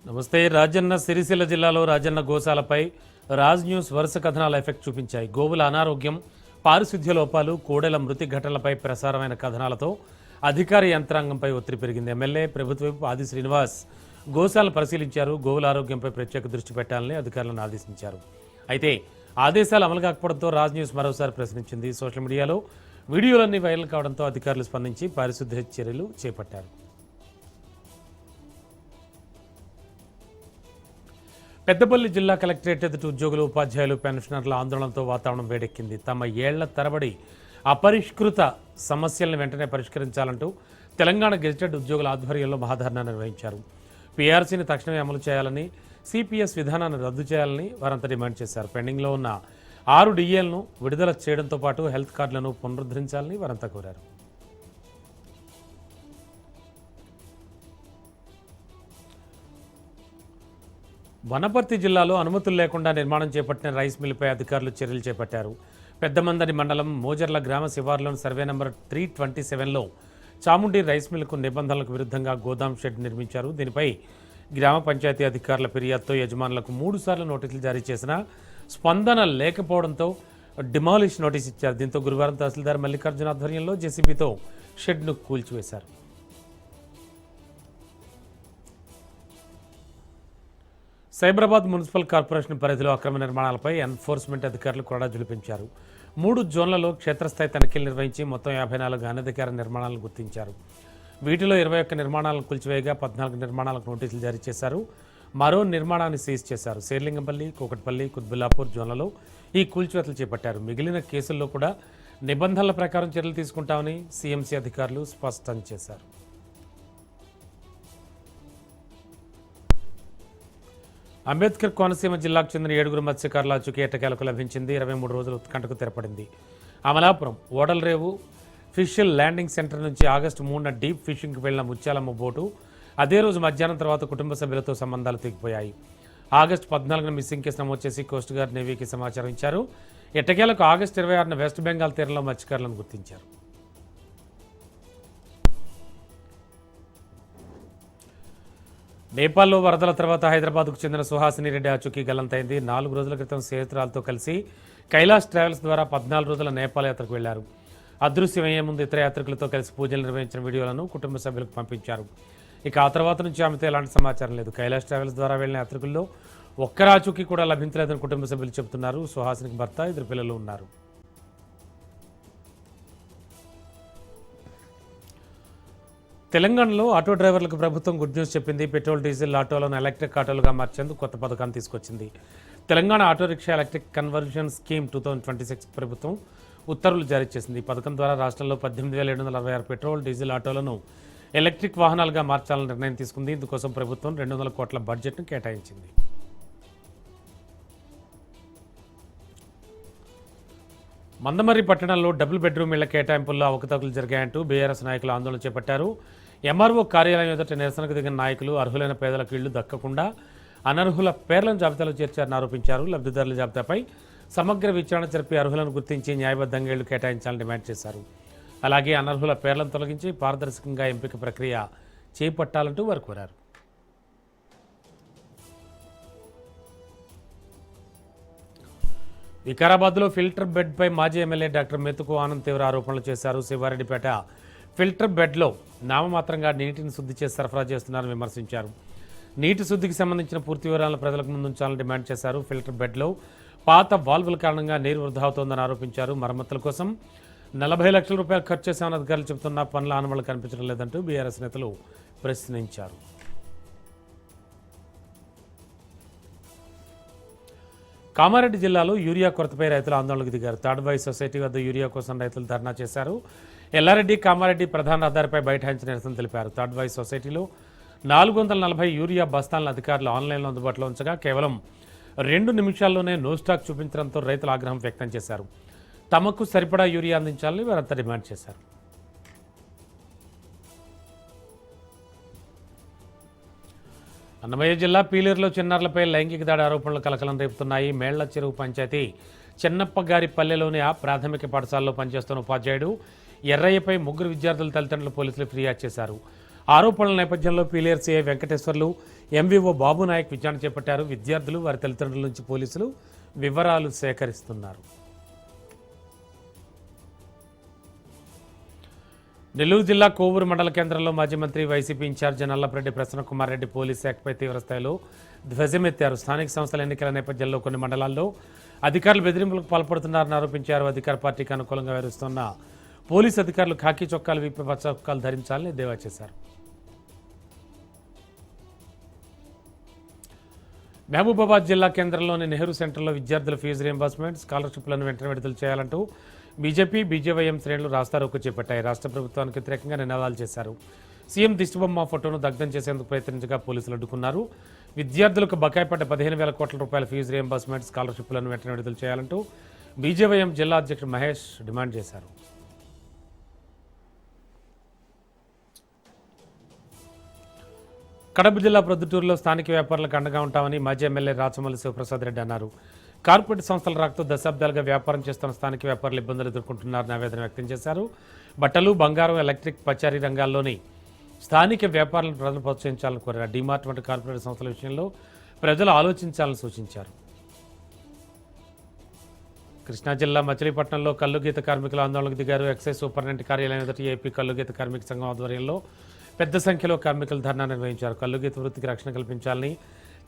నమస్తే. రాజన్న సిరిసిల్ల జిల్లాలో రాజన్న గోశాలపై రాజ్ న్యూస్ వరుస కథనాల ఎఫెక్ట్ చూపించాయి. గోవుల అనారోగ్యం, పారిశుధ్య లోపాలు, కోడెల మృతి ఘటనలపై ప్రసారమైన కథనాలతో అధికార యంత్రాంగంపై ఒత్తిడి పెరిగింది. ఎమ్మెల్యే ప్రభుత్వపు ఆది శ్రీనివాస్ గోశాలను పరిశీలించారు. గోవుల ఆరోగ్యంపై ప్రత్యేక దృష్టి పెట్టాలని అధికారులను ఆదేశించారు. అయితే ఆదేశాలు అమలు కాకపోవడంతో రాజ్ న్యూస్ మరోసారి ప్రశ్నించింది. సోషల్ మీడియాలో వీడియోలన్నీ వైరల్ కావడంతో అధికారులు స్పందించి పారిశుధ్య చర్యలు చేపట్టారు. పెద్దపల్లి జిల్లా కలెక్టరేట్ ఎదుట ఉద్యోగులు, ఉపాధ్యాయులు, పెన్షనర్ల ఆందోళనతో వాతావరణం వేడెక్కింది. తమ ఏళ్ల తరబడి అపరిష్కృత సమస్యలను వెంటనే పరిష్కరించాలంటూ తెలంగాణ గెజిటెడ్ ఉద్యోగుల ఆధ్వర్యంలో మహాధర్నా నిర్వహించారు. పీఆర్సీని తక్షణమే అమలు చేయాలని, సిపిఎస్ విధానాన్ని రద్దు చేయాలని వారంతా డిమాండ్ చేశారు. పెండింగ్లో ఉన్న 6 డిఏలను విడుదల చేయడంతో పాటు హెల్త్ కార్డులను పునరుద్ధరించాలని వారంతా కోరారు. వనపర్తి జిల్లాలో అనుమతులు లేకుండా నిర్మాణం చేపట్టిన రైస్ మిల్లుపై అధికారులు చర్యలు చేపట్టారు. పెద్దమందడి మండలం మోజర్ల గ్రామ శివారులోని సర్వే నంబర్ 327లో చాముండి రైస్ మిల్లుకు నిబంధనలకు విరుద్ధంగా గోదాం షెడ్ నిర్మించారు. దీనిపై గ్రామ పంచాయతీ అధికారుల ఫిర్యాదుతో యజమానులకు 3 సార్లు నోటీసులు జారీ చేసినా స్పందన లేకపోవడంతో డిమాలిష్ నోటీస్ ఇచ్చారు. దీంతో గురువారం తహసీల్దార్ మల్లికార్జున ఆధ్వర్యంలో జేసీబీతో షెడ్ను కూల్చివేశారు. సైబరాబాద్ మున్సిపల్ కార్పొరేషన్ పరిధిలో అక్రమ నిర్మాణాలపై ఎన్ఫోర్స్మెంట్ అధికారులు కొరడా జులిపించారు. 3 జోన్లలో క్షేత్రస్థాయి తనిఖీలు నిర్వహించి మొత్తం 54 అనధికార నిర్మాణాలను గుర్తించారు. వీటిలో 21 నిర్మాణాలను కూల్చివేయగా 14 నిర్మాణాలకు నోటీసులు జారీ చేశారు. మరో నిర్మాణాన్ని సీజ్ చేశారు. శేర్లింగంపల్లి, కూకట్పల్లి, కుత్బుల్లాపూర్ జోన్లలో ఈ కూల్చివేతలు చేపట్టారు. మిగిలిన కేసుల్లో కూడా నిబంధనల ప్రకారం చర్యలు తీసుకుంటామని సీఎంసీ అధికారులు స్పష్టం చేశారు. అంబేద్కర్ కోనసీమ జిల్లాకు చెందిన 7 మత్స్యకారుల ఆచూకీ ఎట్టకేలకు లభించింది. 23 రోజులు ఉత్కంఠకు తెరపడింది. Amalapuram Odalarevu fish landing centre నుంచి ఆగస్టు 3న డీప్ ఫిషింగ్కి వెళ్లిన ముత్యాలమ్మ బోటు అదే రోజు మధ్యాహ్నం తర్వాత కుటుంబ సభ్యులతో సంబంధాలు తెగిపోయాయి. ఆగస్టు 14న మిస్సింగ్ కేసు నమోదు చేసి కోస్ట్ గార్డ్ నేవీకి సమాచారం ఇచ్చారు. ఎట్టకేలకు ఆగస్టు 26న వెస్ట్ బెంగాల్ తీరంలో మత్స్యకారులను గుర్తించారు. నేపాల్లో వరదల తర్వాత హైదరాబాద్కు చెందిన సుహాసిని రెడ్డి ఆచూకీ గల్లంతైంది. 4 రోజుల క్రితం స్నేహితురాలతో కలిసి కైలాష్ ట్రావెల్స్ ద్వారా 14 రోజుల నేపాల్ యాత్రకు వెళ్లారు. అదృశ్యమయ్యే ముందు ఇతర యాత్రికులతో కలిసి పూజలు నిర్వహించిన వీడియోలను కుటుంబ సభ్యులకు పంపించారు. ఇక ఆ తర్వాత నుంచి ఆమెతో ఎలాంటి సమాచారం లేదు. కైలాష్ ట్రావెల్స్ ద్వారా వెళ్లిన యాత్రికుల్లో ఒక్కరి ఆచూకీ కూడా లభించలేదని కుటుంబ సభ్యులు చెబుతున్నారు. సుహాసినికి భర్త, 2 పిల్లలు ఉన్నారు. తెలంగాణలో ఆటో డ్రైవర్లకు ప్రభుత్వం గుడ్ న్యూస్ చెప్పింది. పెట్రోల్, డీజిల్ ఆటోలను ఎలక్ట్రిక్ ఆటోలుగా మార్చేందుకు కొత్త పథకాన్ని తీసుకొచ్చింది. Telangana auto rickshaw electric conversion scheme 2026 ప్రభుత్వం ఉత్తర్వులు జారీ చేసింది. ఈ పథకం ద్వారా రాష్ట్రంలో 18,766 పెట్రోల్, డీజిల్ ఆటోలను ఎలక్ట్రిక్ వాహనాలుగా మార్చాలని నిర్ణయం తీసుకుంది. ఇందుకోసం ప్రభుత్వం 200 కోట్ల బడ్జెట్ను కేటాయించింది. మందమర్రి పట్టణంలో డబుల్ బెడ్రూమ్ ఇళ్ల కేటాయింపుల్లో అవకతవకలు జరిగాయంటూ బీఆర్ఎస్ నాయకులు ఆందోళన చేపట్టారు. ఎంఆర్ఓ కార్యాలయం ఎదుట నిరసనకు దిగిన నాయకులు అర్హులైన పేదలకు ఇళ్లు దక్కకుండా అనర్హుల పేర్లను జాబితాలో చేర్చారని ఆరోపించారు. లబ్ధిదారుల జాబితాపై సమగ్ర విచారణ జరిపి అర్హులను గుర్తించి న్యాయబద్ధంగా ఇళ్లు కేటాయించాలని డిమాండ్ చేశారు. అలాగే అనర్హుల పేర్లను తొలగించి పారదర్శకంగా ఎంపిక ప్రక్రియ చేపట్టాలంటూ వారు కోరారు. వికారాబాద్లో ఫిల్టర్ బెడ్పై మాజీ ఎమ్మెల్యే డాక్టర్ మెతుకు ఆనంద్ తీవ్ర ఆరోపణలు చేశారు. శివారెడ్డిపేట ఫిల్టర్ బెడ్లో నామమాత్రంగా నీటిని శుద్ధి చేసి సరఫరా చేస్తున్నారని విమర్శించారు. నీటి శుద్ధికి సంబంధించిన పూర్తి వివరాలను ప్రజలకు ముందుంచాలని డిమాండ్ చేశారు. ఫిల్టర్ బెడ్లో పాత వాల్వుల కారణంగా నీరు వృధా అవుతోందని ఆరోపించారు. మరమ్మతుల కోసం 40 లక్షల రూపాయలు ఖర్చు చేశామని అధికారులు చెబుతున్నా పనుల ఆనవాళ్లు కనిపించడం లేదంటూ బీఆర్ఎస్ నేతలు ప్రశ్నించారు. కామారెడ్డి జిల్లాలో యూరియా కొరతపై రైతులు ఆందోళనకు దిగారు. తాడ్బాయి సొసైటీ వద్ద యూరియా కోసం రైతులు ధర్నా చేశారు. ఎల్లారెడ్డి, కామారెడ్డి ప్రధాన రహదారిపై బైఠాయించి నిరసన తెలిపారు. తాడ్బాయి సొసైటీలో 440 యూరియా బస్తాలను అధికారులు ఆన్లైన్లో అందుబాటులో ఉంచగా కేవలం 2 నిమిషాల్లోనే నో స్టాక్ చూపించడంతో రైతులు ఆగ్రహం వ్యక్తం చేశారు. తమకు సరిపడా యూరియా అందించాలని వారంతా డిమాండ్ చేశారు. అన్నమయ్య జిల్లా పీలేరులో చిన్నారులపై లైంగిక దాడి ఆరోపణలు కలకలం రేపుతున్నాయి. మేళ్ల చెరువు పంచాయతీ చెన్నప్పగారి పల్లెలోని ఆ ప్రాథమిక పాఠశాలలో పనిచేస్తున్న ఉపాధ్యాయుడు ఎర్రయ్యపై 3 విద్యార్థుల తల్లిదండ్రులు పోలీసులు ఫిర్యాదు చేశారు. ఆరోపణల నేపథ్యంలో పీలేరు సీఐ వెంకటేశ్వర్లు, ఎంవీఓ బాబు నాయక్ విచారణ చేపట్టారు. విద్యార్థులు, వారి తల్లిదండ్రుల నుంచి పోలీసులు వివరాలు సేకరిస్తున్నారు. నెల్లూరు జిల్లా కోవూరు మండల కేంద్రంలో మాజీ మంత్రి YCP incharge Nallapareddy Prasannakumar Reddy police శాఖపై తీవ్రస్థాయిలో ధ్వజమెత్తారు. స్థానిక సంస్థల ఎన్నికల నేపథ్యంలో కొన్ని మండలాల్లో అధికారులు బెదిరింపులకు పాల్పడుతున్నారని ఆరోపించారు. అధికార పార్టీకి అనుకూలంగా వ్యవహరిస్తున్న పోలీసు అధికారులు ఖాకీ చొక్కాలు విప్పి పచ్చ చొక్కాలు ధరించాలని ఎద్దేవా చేశారు. మహబూబాబాద్ జిల్లా కేంద్రంలోని నెహ్రూ సెంటర్లో విద్యార్థుల ఫీజు రియంబర్స్మెంట్, స్కాలర్షిప్లను వెంటనే విడుదల చేయాలంటూ బీజేపీ, బీజేవైఎం శ్రేణులు రాస్తారోకో చేపట్టాయి. రాష్ట్ర ప్రభుత్వానికి వ్యతిరేకంగా నినాదాలు చేశారు. సీఎం దిష్టిబొమ్మ ఫోటోను దగ్ధం చేసేందుకు ప్రయత్నించగా పోలీసులు అడ్డుకున్నారు. విద్యార్థులకు బకాయి పడ్డ 15,000 కోట్ల రూపాయల ఫీజు రియంబర్స్మెంట్, స్కాలర్షిప్లను వెంటనే విడుదల చేయాలంటూ బీజేవైఎం జిల్లా అధ్యక్షుడు మహేష్ డిమాండ్ చేశారు. కడప జిల్లా ప్రొద్దుటూరులో స్థానిక వ్యాపారులకు అండగా ఉంటామని మాజీ ఎమ్మెల్యే రాచమల్లి శివప్రసాద్ రెడ్డి అన్నారు. కార్పొరేట్ సంస్థల రాకతో దశాబ్దాలుగా వ్యాపారం చేస్తున్న స్థానిక వ్యాపారులు ఇబ్బందులు ఎదుర్కొంటున్నారని ఆవేదన వ్యక్తం చేశారు. బట్టలు, బంగారం, ఎలక్ట్రిక్, పచారీ రంగాల్లోని స్థానిక వ్యాపారులను ప్రజలు ప్రోత్సహించాలని కోరారు. డీమార్ట్ వంటి కార్పొరేట్ సంస్థల విషయంలో ప్రజలు ఆలోచించాలని సూచించారు. కృష్ణా జిల్లా మచిలీపట్నంలో కల్లుగీత కార్మికుల ఆందోళనకు దిగారు. ఎక్సైజ్ సూపరింటెండెంట్ కార్యాలయం ఎదుట ఏపీ కల్లుగీత కార్మిక సంఘం ఆధ్వర్యంలో పెద్ద సంఖ్యలో కార్మికులు ధర్నా నిర్వహించారు. కల్లుగీత వృత్తికి రక్షణ కల్పించాలని,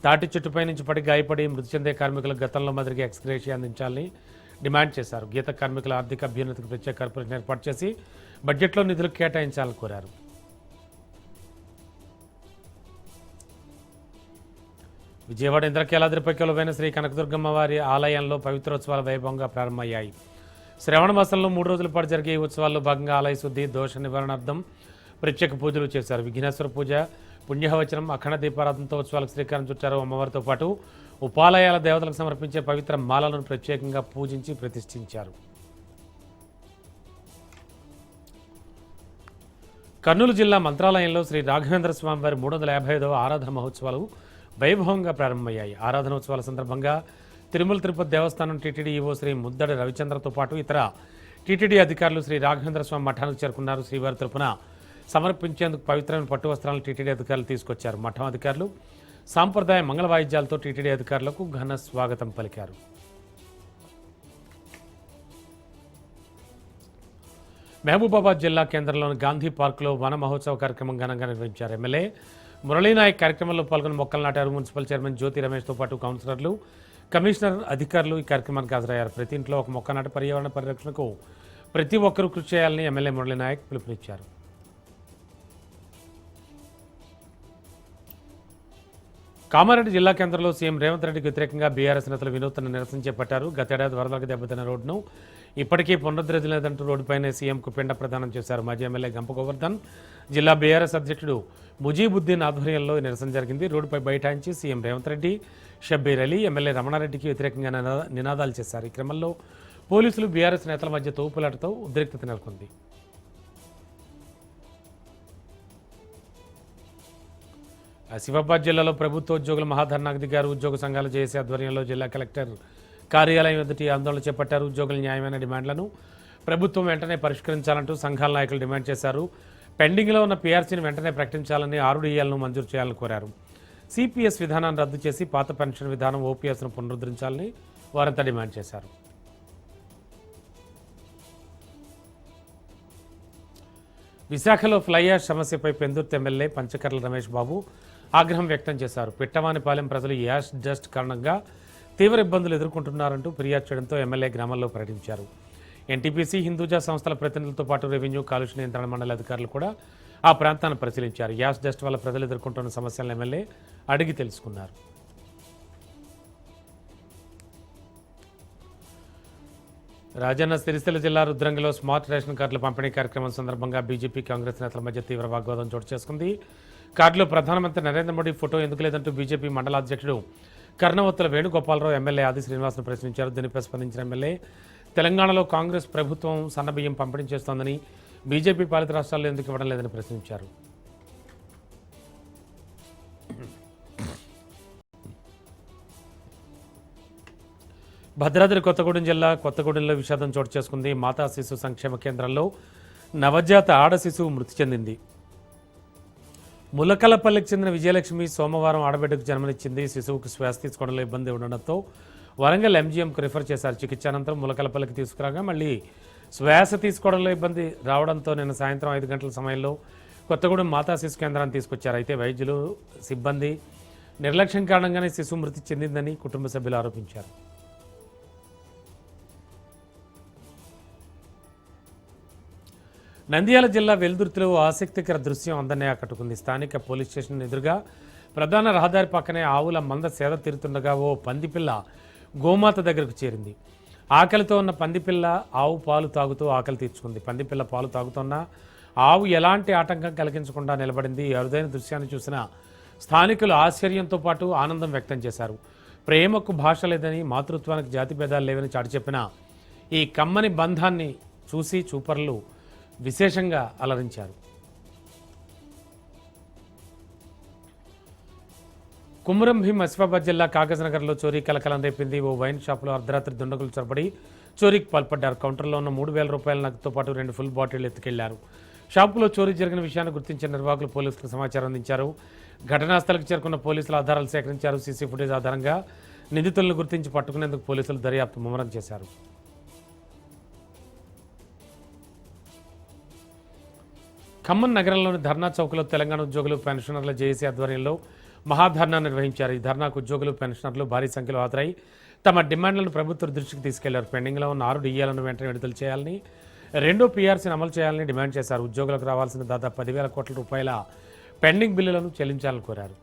తాటి చెట్టుపై నుంచి పడి గాయపడి మృతి చెందే కార్మికులకు గతంలో మాదిరిగా ఎక్స్గ్రేషియా అందించాలని డిమాండ్ చేశారు. గీత కార్మికుల ఆర్థిక అభ్యున్నతికి ప్రత్యేక కార్పొరేషన్ ఏర్పాటు చేసి బడ్జెట్లో నిధులు కేటాయించాలని కోరారు. విజయవాడ ఇంద్రకీలాద్రిపై కొలువైన శ్రీ కనకదుర్గమ్మ వారి ఆలయంలో పవిత్రోత్సవాలు వైభవంగా ప్రారంభమయ్యాయి. శ్రావణ మాసంలో 3 రోజుల పాటు జరిగే ఈ ఉత్సవాల్లో భాగంగా ఆలయ శుద్ధి, దోష నివారణార్థం ప్రత్యేక పూజలు చేశారు. విఘ్నేశ్వర పూజ, పుణ్యవచనం, అఖండ దీపారాధనతో ఉత్సవాలకు శ్రీకారం చుట్టారు. అమ్మవారితో పాటు ఉపాలయాల దేవతలకు సమర్పించే పవిత్ర మాలలను ప్రత్యేకంగా పూజించి ప్రతిష్ఠించారు. కర్నూలు జిల్లా మంత్రాలయంలో శ్రీ రాఘవేంద్ర స్వామి వారి 355వ ఆరాధన మహోత్సవాలు వైభవంగా ప్రారంభమయ్యాయి. ఆరాధనోత్సవాల సందర్భంగా తిరుమల తిరుపతి దేవస్థానం టీటీడీ ఈవో శ్రీ ముద్దడి రవిచంద్రతో పాటు ఇతర టీటీడీ అధికారులు శ్రీ రాఘవేంద్ర స్వామి మఠానికి చేరుకున్నారు. శ్రీవారి తరపున సమర్పించేందుకు పవిత్రమైన పట్టు వస్త్రాలను టీటీడీ అధికారులు తీసుకొచ్చారు. మఠం అధికారులు సాంప్రదాయ మంగళ వాయిద్యాలతో టీటీడీ అధికారులకు ఘన స్వాగతం పలికారు. మహబూబాబాద్ జిల్లా కేంద్రంలోని గాంధీ పార్కులో వన మహోత్సవ కార్యక్రమం ఘనంగా నిర్వహించారు. ఎమ్మెల్యే మురళీనాయక్ కార్యక్రమంలో పాల్గొని మొక్కలు నాటారు. మున్సిపల్ చైర్మన్ జ్యోతి రమేష్తో పాటు కౌన్సిలర్లు, కమిషనర్, అధికారులు ఈ కార్యక్రమానికి హాజరయ్యారు. ప్రతి ఇంట్లో ఒక మొక్క నాటి పర్యావరణ పరిరక్షణకు ప్రతి ఒక్కరూ కృషి చేయాలని ఎమ్మెల్యే మురళీనాయక్ పిలుపునిచ్చారు. కామారెడ్డి జిల్లా కేంద్రంలో సీఎం రేవంత్ రెడ్డికి వ్యతిరేకంగా బీఆర్ఎస్ నేతలు వినూత్న నిరసన చేపట్టారు. గతేడాది వరదలకు దెబ్బతిన్న రోడ్డును ఇప్పటికీ పునరుద్ధరించలేదంటూ రోడ్డుపైనే సీఎంకు పిండ ప్రదానం చేశారు. మాజీ ఎమ్మెల్యే గంప గోవర్ధన్, జిల్లా బీఆర్ఎస్ అధ్యక్షుడు ముజీబుద్దీన్ ఆధ్వర్యంలో ఈ నిరసన జరిగింది. రోడ్డుపై బైఠాయించి సీఎం రేవంత్ రెడ్డి, షబ్బీర్ అలీ, ఎమ్మెల్యే రమణారెడ్డికి వ్యతిరేకంగా నినాదాలు చేశారు. ఈ క్రమంలో పోలీసులు, బీఆర్ఎస్ నేతల మధ్య తోపులాటతో ఉద్రిక్తత నెలకొంది. ఆసిఫాబాద్ జిల్లాలో ప్రభుత్వ ఉద్యోగుల మహాధర్నాకు దిగారు. ఉద్యోగ సంఘాల జేఏసీ ఆధ్వర్యంలో జిల్లా కలెక్టర్ కార్యాలయం ఎదుటి ఆందోళన చేపట్టారు. ఉద్యోగుల న్యాయమైన డిమాండ్లను ప్రభుత్వం వెంటనే పరిష్కరించాలంటూ సంఘాల నాయకులు డిమాండ్ చేశారు. పెండింగ్లో ఉన్న పీఆర్సీని వెంటనే ప్రకటించాలని, 6 డిఏలను మంజూరు చేయాలని కోరారు. సిపిఎస్ విధానాన్ని రద్దు చేసి పాత పెన్షన్ విధానం ఓపీఎస్ను పునరుద్ధరించాలని వారంతా డిమాండ్ చేశారు. విశాఖలో ఫ్లై యాష్ సమస్యపై పెందుర్తి ఎమ్మెల్యే పంచకర్ల రమేష్ బాబు ఆగ్రహం వ్యక్తం చేశారు. పిట్టవానిపాలెం ప్రజలు యాష్ డస్ట్ కారణంగా తీవ్ర ఇబ్బందులు ఎదుర్కొంటున్నారంటూ ఫిర్యాదు చేయడంతో ఎమ్మెల్యే గ్రామాల్లో పర్యటించారు. ఎన్టీపీసీ, హిందూజా సంస్థల ప్రతినిధులతో పాటు రెవెన్యూ, కాలుష్య నియంత్రణ మండలి అధికారులు కూడా ఆ ప్రాంతాన్ని పరిశీలించారు. యాష్ డస్ట్ వల్ల ప్రజలు ఎదుర్కొంటున్న సమస్యలను ఎమ్మెల్యే అడిగి తెలుసుకున్నారు. రాజన్న సిరిసిల్ల జిల్లా రుద్రంగిలో స్మార్ట్ రేషన్ కార్డుల పంపిణీ కార్యక్రమం సందర్భంగా బీజేపీ, కాంగ్రెస్ నేతల మధ్య తీవ్ర వాగ్వాదం చోటు చేసుకుంది. కార్డులో ప్రధానమంత్రి నరేంద్ర మోడీ ఫోటో ఎందుకు లేదంటూ బీజేపీ మండల అధ్యక్షుడు కర్ణవత్తుల వేణుగోపాలరావు ఎమ్మెల్యే ఆది శ్రీనివాస్ను ప్రశ్నించారు. దీనిపై స్పందించిన ఎమ్మెల్యే తెలంగాణలో కాంగ్రెస్ ప్రభుత్వం సన్నబియ్యం పంపిణీ చేస్తోందని, బీజేపీ పాలిత రాష్ట్రాల్లో ఎందుకు ఇవ్వడం లేదని ప్రశ్నించారు. భద్రాద్రి కొత్తగూడెం జిల్లా కొత్తగూడెంలో విషాదం చోటు చేసుకుంది. మాతా శిశు సంక్షేమ కేంద్రంలో నవజాత ఆడ శిశువు మృతి చెందింది. ములకలపల్లికి చెందిన విజయలక్ష్మి సోమవారం ఆడబిడ్డకు జన్మనిచ్చింది. శిశువుకు శ్వాస తీసుకోవడంలో ఇబ్బంది ఉండడంతో వరంగల్ ఎంజీఎంకు రిఫర్ చేశారు. చికిత్స అనంతరం ములకలపల్లికి తీసుకురాగా మళ్ళీ శ్వాస తీసుకోవడంలో ఇబ్బంది రావడంతో నిన్న సాయంత్రం 5 గంటల సమయంలో కొత్తగూడెం మాతా శిశు కేంద్రాన్ని తీసుకొచ్చారు. అయితే వైద్యులు సిబ్బంది నిర్లక్ష్యం కారణంగానే శిశువు మృతి చెందిందని కుటుంబ సభ్యులు ఆరోపించారు. నంద్యాల జిల్లా వెల్దుర్తిలో ఆసక్తికర దృశ్యం అందరినీ ఆకట్టుకుంది. స్థానిక పోలీస్ స్టేషన్ ఎదురుగా ప్రధాన రహదారి పక్కనే ఆవుల మంద సేద తీరుతుండగా ఓ పందిపిల్ల గోమాత దగ్గరకు చేరింది. ఆకలితో ఉన్న పందిపిల్ల ఆవు పాలు తాగుతూ ఆకలి తీర్చుకుంది. పందిపిల్ల పాలు తాగుతున్న ఆవు ఎలాంటి ఆటంకం కలిగించకుండా నిలబడింది. ఈ అరుదైన దృశ్యాన్ని చూసిన స్థానికులు ఆశ్చర్యంతో పాటు ఆనందం వ్యక్తం చేశారు. ప్రేమకు భాష లేదని, మాతృత్వానికి జాతి భేదాలు లేవని చాటి చెప్పిన ఈ కమ్మని బంధాన్ని చూసి చూపర్లు విశేషంగా అలరించారు. కుమ్రం భీం ఆసిఫాబాద్ జిల్లా కాగజ్నగర్లో చోరీ కలకలం రేపింది. ఓ వైన్ షాపులో అర్ధరాత్రి దుండగులు చొరబడి చోరీకి పాల్పడ్డారు. కౌంటర్లో ఉన్న 3,000 రూపాయల నగదుతో పాటు 2 ఫుల్ బాటిళ్లు ఎత్తుకెళ్లారు. షాపులో చోరీ జరిగిన విషయాన్ని గుర్తించిన నిర్వాహకులు పోలీసులకు సమాచారం అందించారు. ఘటనా స్థలికి చేరుకున్న పోలీసులు ఆధారాలు సేకరించారు. సీసీ ఫుటేజ్ ఆధారంగా నిందితులను గుర్తించి పట్టుకునేందుకు పోలీసులు దర్యాప్తు ముమ్మరం చేశారు. ఖమ్మం నగరంలోని ధర్నా చౌక్లో తెలంగాణ ఉద్యోగులు పెన్షనర్ల జేఏసీ ఆధ్వర్యంలో మహాధర్నా నిర్వహించారు. ఈ ధర్నాకు ఉద్యోగులు పెన్షనర్లు భారీ సంఖ్యలో హాజరై తమ డిమాండ్లను ప్రభుత్వ దృష్టికి తీసుకెళ్లారు. పెండింగ్లో ఉన్న 6 డిఏలను వెంటనే విడుదల చేయాలని, 2 పీఆర్సీని అమలు చేయాలని డిమాండ్ చేశారు. ఉద్యోగులకు రావాల్సిన దాదాపు 10,000 కోట్ల రూపాయల పెండింగ్ బిల్లులను చెల్లించాలని కోరారు.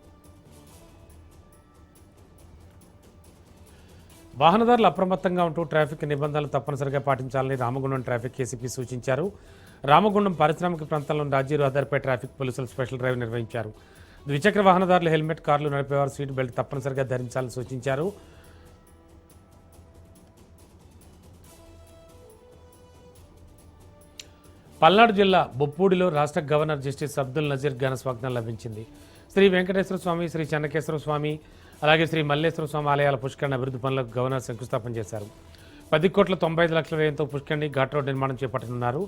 వాహనదారులు అప్రమత్తంగా ఉంటూ ట్రాఫిక్ నిబంధనలు తప్పనిసరిగా పాటించాలని రామగుండం ట్రాఫిక్ ఏసీపీ సూచించారు. రామగుండం పారిశ్రామిక ప్రాంతంలోని రాజీ రహదారిపై ట్రాఫిక్ పోలీసులు స్పెషల్ డ్రైవ్ నిర్వహించారు. ద్విచక్ర వాహనదారులు హెల్మెట్, కార్లు నడిపేవారు సీట్ బెల్ట్ తప్పనిసరిగా ధరించాలని సూచించారు. పల్నాడు జిల్లా బొప్పూడిలో రాష్ట్ర గవర్నర్ జస్టిస్ అబ్దుల్ నజీర్ ఘన స్వాగతం లభించింది. శ్రీ వెంకటేశ్వర స్వామి, శ్రీ చెన్నకేశ్వర స్వామి, అలాగే శ్రీ మల్లేశ్వర స్వామి ఆలయాల పుష్కరణ అభివృద్ధి పనులకు గవర్నర్ శంకుస్థాపన చేశారు. 10,95,00,000 వ్యయంతో పుష్కరిణి ఘాట్ రోడ్ నిర్మాణం చేపట్టనున్నారు.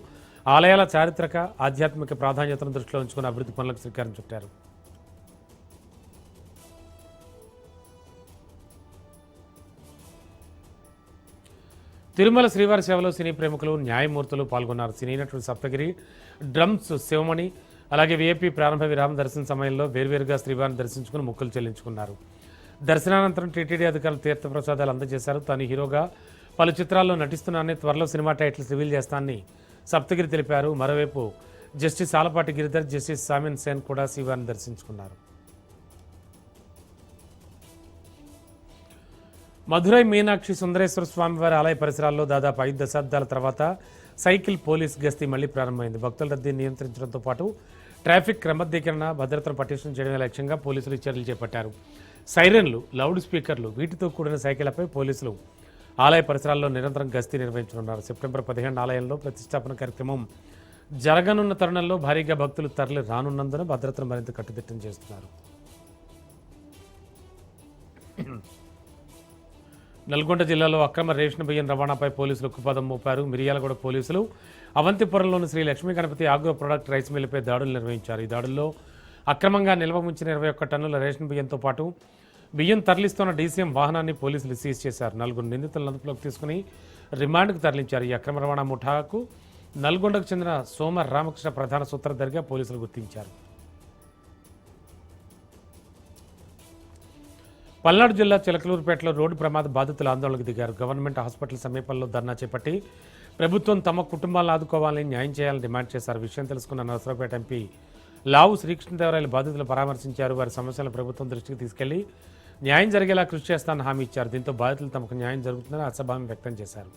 ఆలయాల చారిత్రక, ఆధ్యాత్మిక ప్రాధాన్యతను దృష్టిలో ఉంచుకుని అభివృద్ధి పనులకు శ్రీకారం చుట్టారు. తిరుమల శ్రీవారి సేవలో సినీ ప్రముఖులు, న్యాయమూర్తులు పాల్గొన్నారు. సినీ నటుడు సప్తగిరి, డ్రమ్స్ శివమణి, అలాగే వీఐపీ ప్రారంభ విరామ దర్శన సమయంలో వేర్వేరుగా శ్రీవారిని దర్శించుకుని మొక్కులు చెల్లించుకున్నారు. దర్శనానంతరం టీటీడీ అధికారులు తీర్థప్రసాదాలు అందజేశారు. తాను హీరోగా పలు చిత్రాల్లో నటిస్తున్నానని, త్వరలో సినిమా టైటిల్స్ రివీల్ చేస్తానని సప్తగిరి తెలిపారు. మరోవైపు జస్టిస్ ఆలపాటి గిరిధర్, జస్టిస్ సామిన్ సేన్ కూడా శ్రీవారిని దర్శించుకున్నారు. మధురై మీనాక్షి సుందరేశ్వర స్వామివారి ఆలయ పరిసరాల్లో దాదాపు 5 దశాబ్దాల తర్వాత సైకిల్ పోలీస్ గస్తీ మళ్లీ ప్రారంభమైంది. భక్తుల రద్దీని నియంత్రించడంతో పాటు ట్రాఫిక్ క్రమబద్ధీకరణ, భద్రతను పటిష్టం చేయడమే లక్ష్యంగా పోలీసులు చర్యలు చేపట్టారు. సైరన్లు, లౌడ్ స్పీకర్లు, వీటితో కూడిన సైకిళ్లపై పోలీసులు ఆలయ పరిసరాల్లో నిరంతరం గస్తీ నిర్వహించనున్నారు. సెప్టెంబర్ 15 ఆలయంలో ప్రతిష్టాపన కార్యక్రమం జరగనున్న తరుణంలో భారీగా భక్తులు తరలి రానున్నందున భద్రతను మరింత కట్టుదిట్టం చేస్తున్నారు. నల్గొండ జిల్లాలో అక్రమ రేషన్ బియ్యం రవాణాపై పోలీసులు ఉక్కుపాదం మోపారు. మిర్యాలగూడ పోలీసులు అవంతిపురంలోని Sri Lakshmi Ganapathi agro product rice మిల్లుపై దాడులు నిర్వహించారు. ఈ దాడుల్లో అక్రమంగా నిల్వ ఉంచిన 21 టన్నుల రేషన్ బియ్యంతో పాటు బియ్యం తరలిస్తున్న డీసీఎం వాహనాన్ని పోలీసులు సీజ్ చేశారు. 4 నిందితులను అదుపులోకి తీసుకుని రిమాండ్కు తరలించారు. ఈ అక్రమ రవాణా ముఠాకు నల్గొండకు చెందిన సోమ రామకృష్ణ ప్రధాన సూత్రధారిగా పోలీసులు గుర్తించారు. పల్నాడు జిల్లా చిలకలూరుపేటలో రోడ్డు ప్రమాద బాధితులు ఆందోళనకు దిగారు. గవర్నమెంట్ హాస్పిటల్ సమీపంలో ధర్నా చేపట్టి ప్రభుత్వం తమ కుటుంబాలను ఆదుకోవాలని, న్యాయం చేయాలని డిమాండ్ చేశారు. విషయం తెలుసుకున్న నరసరావుపేట ఎంపీ లావు శ్రీకృష్ణదేవరాయలు బాధితులు పరామర్శించారు. వారి సమస్యలను ప్రభుత్వం దృష్టికి తీసుకెళ్లి న్యాయం జరిగేలా కృషి చేస్తానని హామీ ఇచ్చారు. దీంతో బాధితులు తమకు న్యాయం జరుగుతుందని ఆశాభావం వ్యక్తం చేశారు.